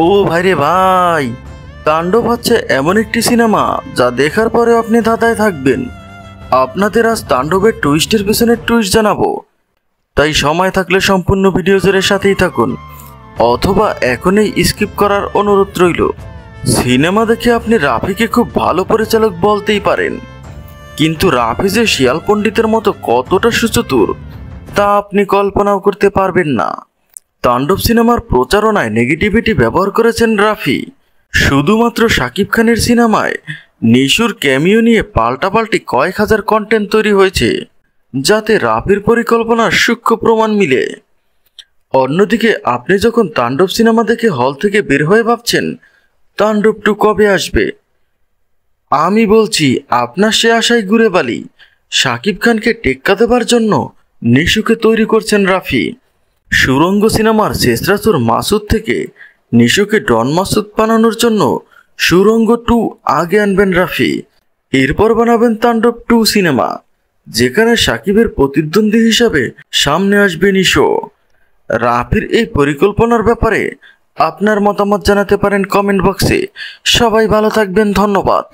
ও ভাই রে ভাই, তাণ্ডব হচ্ছে এমন একটি সিনেমা যা দেখার পরে আপনি ধাঁধায় থাকবেন। আপনাদের আজ তাণ্ডবের টুইস্টের পেছনে টুইস্ট জানাবো, তাই সময় থাকলে সম্পূর্ণ ভিডিও জুড়ে সাথেই থাকুন, অথবা এখনই স্কিপ করার অনুরোধ রইল। সিনেমা দেখে আপনি রাফিকে খুব ভালো পরিচালক বলতেই পারেন, কিন্তু রাফি যে শিয়াল পণ্ডিতের মতো কতটা সুচতুর তা আপনি কল্পনাও করতে পারবেন না। তাণ্ডব সিনেমার প্রচারণায় নেগেটিভিটি ব্যবহার করেছেন রাফি। শুধুমাত্র শাকিব খানের সিনেমায় নিশুর ক্যামিও নিয়ে পাল্টাপাল্টি কয়েক হাজার কন্টেন্ট তৈরি হয়েছে, যাতে রাফির পরিকল্পনার সূক্ষ্ম প্রমাণ মিলে। অন্যদিকে আপনি যখন তাণ্ডব সিনেমা দেখে হল থেকে বের হয়ে ভাবছেন তাণ্ডব 2 কবে আসবে, আমি বলছি আপনার সে আশায় ঘুরে বালি। শাকিব খানকে টেক্কা দেবার জন্য নিশুকে তৈরি করছেন রাফি। সুরঙ্গ সিনেমার শেষরাসুর মাসুদ থেকে নিশুকে ডন মাসুদ বানানোর জন্য সুরঙ্গ 2 আগে আনবেন রাফি। এরপর বানাবেন তাণ্ডব 2 সিনেমা, যেখানে শাকিবের প্রতিদ্বন্দ্বী হিসাবে সামনে আসবে নিশো। রাফির এই পরিকল্পনার ব্যাপারে আপনার মতামত জানাতে পারেন কমেন্ট বক্সে। সবাই ভালো থাকবেন, ধন্যবাদ।